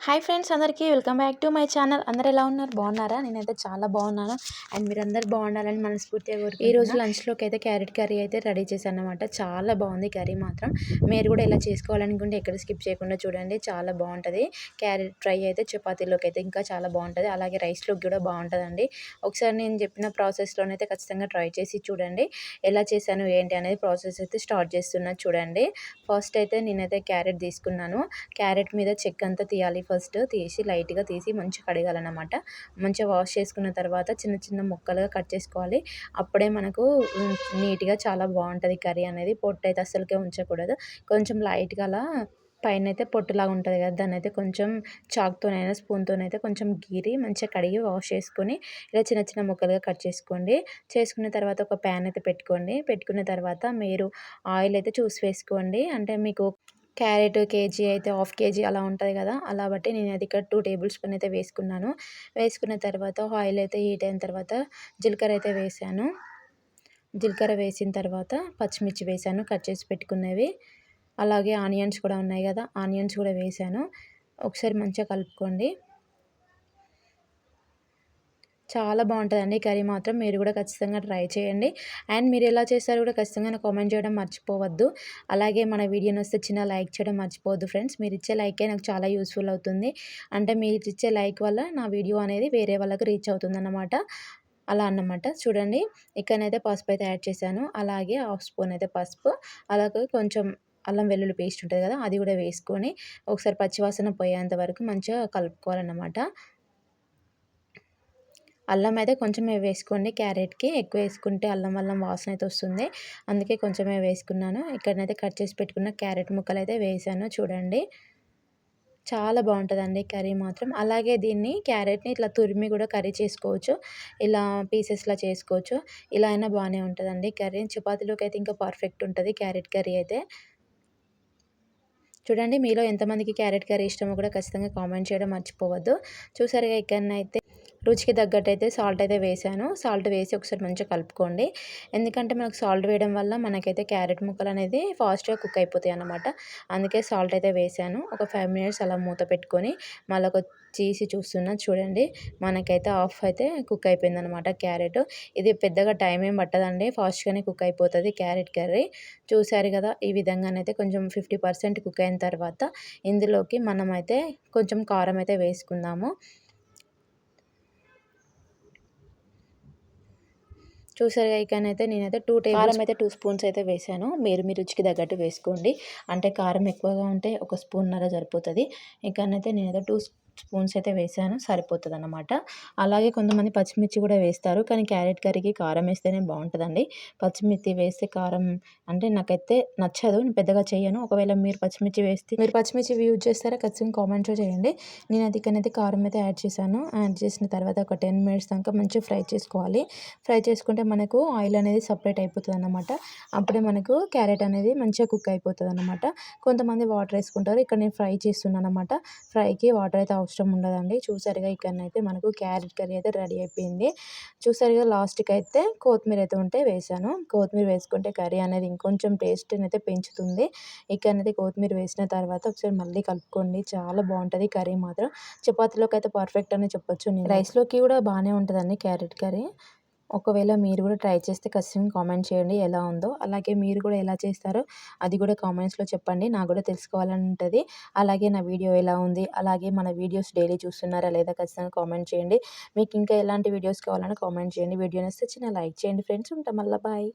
Hi friends అందరికీ welcome back to my channel. అందరూ ఎలా ఉన్నారు? బాగున్నారా? నేనైతే చాలా బాగున్నాను. అండ్ మీరందరూ బాగుండాలని మనస్ఫూర్తిగా కోరుకుంటున్నా. ఈరోజు లంచ్లోకి అయితే క్యారెట్ కర్రీ అయితే రెడీ చేశాను అనమాట. చాలా బాగుంది కర్రీ మాత్రం. మీరు కూడా ఇలా చేసుకోవాలనుకుంటే ఎక్కడ స్కిప్ చేయకుండా చూడండి, చాలా బాగుంటుంది. క్యారెట్ ఫ్రై అయితే చపాతీలోకి అయితే ఇంకా చాలా బాగుంటుంది, అలాగే రైస్లోకి కూడా బాగుంటుందండి. ఒకసారి నేను చెప్పిన ప్రాసెస్లోనైతే ఖచ్చితంగా ట్రై చేసి చూడండి. ఎలా చేశాను ఏంటి అనేది ప్రాసెస్ అయితే స్టార్ట్ చేస్తున్నా చూడండి. ఫస్ట్ అయితే నేనైతే క్యారెట్ తీసుకున్నాను. క్యారెట్ మీద చెక్క అంతా తీయాలి. ఫస్ట్ తీసి లైట్గా తీసి మంచిగా కడగాలన్నమాట. మంచిగా వాష్ చేసుకున్న తర్వాత చిన్న చిన్న ముక్కలుగా కట్ చేసుకోవాలి. అప్పుడే మనకు నీట్గా చాలా బాగుంటుంది కర్రీ అనేది. పొట్టు అయితే అస్సలకే ఉంచకూడదు. కొంచెం లైట్గా అలా పైన అయితే పొట్టులాగా ఉంటుంది కదా, దాన్ని అయితే కొంచెం చాక్తోనైనా స్పూన్తోనైతే కొంచెం గీరి మంచిగా కడిగి వాష్ చేసుకొని ఇలా చిన్న చిన్న ముక్కలుగా కట్ చేసుకోండి. చేసుకున్న తర్వాత ఒక ప్యాన్ అయితే పెట్టుకోండి. పెట్టుకున్న తర్వాత మీరు ఆయిల్ అయితే చూసి వేసుకోండి. అంటే మీకు క్యారెట్ కేజీ అయితే హాఫ్ కేజీ అలా ఉంటుంది కదా, అలా బట్టి నేను అది ఇక్కడ 2 టేబుల్ స్పూన్ అయితే వేసుకున్నాను. వేసుకున్న తర్వాత ఆయిల్ అయితే హీట్ అయిన తర్వాత జీలకర్ర అయితే వేసాను. జీలకర్ర వేసిన తర్వాత పచ్చిమిర్చి వేసాను కట్ చేసి పెట్టుకున్నవి. అలాగే ఆనియన్స్ కూడా ఉన్నాయి కదా, ఆనియన్స్ కూడా వేసాను. ఒకసారి మంచిగా కలుపుకోండి. చాలా బాగుంటుందండి కర్రీ మాత్రం. మీరు కూడా ఖచ్చితంగా ట్రై చేయండి. అండ్ మీరు ఎలా చేస్తారో కూడా ఖచ్చితంగా నాకు కామెంట్ చేయడం మర్చిపోవద్దు. అలాగే మన వీడియోని వస్తే చిన్న లైక్ చేయడం మర్చిపోవద్దు ఫ్రెండ్స్. మీరు ఇచ్చే లైకే నాకు చాలా యూస్ఫుల్ అవుతుంది. అంటే మీరు ఇచ్చే లైక్ వల్ల నా వీడియో అనేది వేరే వాళ్ళకి రీచ్ అవుతుందన్నమాట. అలా అన్నమాట. చూడండి, ఇక్కడనైతే పసుపు అయితే యాడ్ చేశాను. అలాగే హాఫ్ స్పూన్ అయితే పసుపు, అలాగే కొంచెం అల్లం వెల్లుల్లి పేస్ట్ ఉంటుంది కదా, అది కూడా వేసుకొని ఒకసారి పచ్చివాసన పోయేంత వరకు మంచిగా కలుపుకోవాలన్నమాట. అల్లం అయితే కొంచెమే వేసుకోండి. క్యారెట్‌కి ఎక్కువ వేసుకుంటే అల్లం అల్లం వాసన అయితే వస్తుంది. అందుకే కొంచెమే వేసుకున్నాను. ఇక్కడనైతే కట్ చేసి పెట్టుకున్న క్యారెట్ ముక్కలైతే వేసాను చూడండి. చాలా బాగుంటుందండి కర్రీ మాత్రం. అలాగే దీన్ని క్యారెట్‌ని ఇట్లా తురిమి కూడా కర్రీ చేసుకోవచ్చు. ఇలా పీసెస్‌లా చేసుకోవచ్చు. ఇలా అయినా బాగానే ఉంటుందండి కర్రీ. చపాతీలోకి అయితే ఇంకా పర్ఫెక్ట్ ఉంటుంది క్యారెట్ కర్రీ అయితే. చూడండి, మీలో ఎంతమందికి క్యారెట్ కర్రీ ఇష్టమో కూడా ఖచ్చితంగా కామెంట్ చేయడం మర్చిపోవద్దు. చూసారుగా, ఇక్కడనైతే రుచికి తగ్గట్టు అయితే సాల్ట్ అయితే వేసాను. సాల్ట్ వేసి ఒకసారి మంచిగా కలుపుకోండి. ఎందుకంటే మనకు సాల్ట్ వేయడం వల్ల మనకైతే క్యారెట్ ముక్కలు అనేది ఫాస్ట్గా కుక్ అయిపోతాయి అన్నమాట. అందుకే సాల్ట్ అయితే వేసాను. ఒక 5 మినిట్స్ అలా మూత పెట్టుకొని మళ్ళీ ఒక తీసి చూస్తున్నా చూడండి, మనకైతే హాఫ్ అయితే కుక్ అయిపోయిందనమాట క్యారెట్. ఇది పెద్దగా టైం ఏం పట్టదండి, ఫాస్ట్గానే కుక్ అయిపోతుంది క్యారెట్ కర్రీ. చూసారు కదా, ఈ విధంగానైతే కొంచెం 50% కుక్ అయిన తర్వాత ఇందులోకి మనమైతే కొంచెం కారం అయితే వేసుకుందాము. చూసారుగా, ఇకనైతే నేనైతే కారం అయితే 2 స్పూన్స్ అయితే వేసాను. మీరు మీ రుచికి తగ్గట్టు వేసుకోండి. అంటే కారం ఎక్కువగా ఉంటే ఒక స్పూన్నర సరిపోతుంది. ఇకనైతే నేనైతే 2 స్పూన్స్ అయితే వేసాను, సరిపోతుందన్నమాట. అలాగే కొంతమంది పచ్చిమిర్చి కూడా వేస్తారు, కానీ క్యారెట్ కర్రీకి కారం వేస్తేనే బాగుంటుందండి. పచ్చిమిర్చి వేస్తే కారం అంటే నాకైతే నచ్చదు, నేను పెద్దగా చేయను. ఒకవేళ మీరు పచ్చిమిర్చి యూజ్ చేస్తారా ఖచ్చితంగా కామెంట్‌లో చేయండి. నేనైతే ఇకనైతే కారం అయితే యాడ్ చేశాను. యాడ్ చేసిన తర్వాత ఒక 10 మినిట్స్ దాకా మంచిగా ఫ్రై చేసుకోవాలి. ఫ్రై చేసుకుంటే మనకు ఆయిల్ అనేది సపరేట్ అయిపోతుందన్నమాట. అప్పుడే మనకు క్యారెట్ అనేది మంచిగా కుక్ అయిపోతుందన్నమాట. కొంతమంది వాటర్ వేసుకుంటారు. ఇక్కడ నేను ఫ్రై చేస్తున్నాను అన్నమాట. ఫ్రైకి వాటర్ అయితే అవసరం ఉండదండి. చూసారుగా, ఇక్కడనైతే మనకు క్యారెట్ కర్రీ అయితే రెడీ అయిపోయింది. చూసారుగా, లాస్ట్‌కి అయితే కొత్తిమీర అయితే ఉంటే వేసాను. కొత్తిమీర వేసుకుంటే కర్రీ అనేది ఇంకొంచెం టేస్ట్‌ని అయితే పెంచుతుంది. ఇక్కడనైతే కొత్తిమీర వేసిన తర్వాత ఒకసారి మళ్ళీ కలుపుకోండి. చాలా బాగుంటుంది కర్రీ మాత్రం. చపాతీలోకి అయితే పర్ఫెక్ట్ అని చెప్పొచ్చు. రైస్‌లోకి కూడా బాగానే ఉంటుందండి క్యారెట్ కర్రీ. ఒకవేళ మీరు కూడా ట్రై చేస్తే ఖచ్చితంగా కామెంట్ చేయండి ఎలా ఉందో. అలాగే మీరు కూడా ఎలా చేస్తారో అది కూడా కామెంట్స్‌లో చెప్పండి, నాకు కూడా తెలుసుకోవాలని ఉంటుంది. అలాగే నా వీడియో ఎలా ఉంది, అలాగే మన వీడియోస్ డైలీ చూస్తున్నారా లేదా ఖచ్చితంగా కామెంట్ చేయండి. మీకు ఇంకా ఎలాంటి వీడియోస్ కావాలన్నా కామెంట్ చేయండి. వీడియో నచ్చితే చిన్న లైక్ చేయండి ఫ్రెండ్స్. ఉంటాం మళ్ళీ, బాయ్.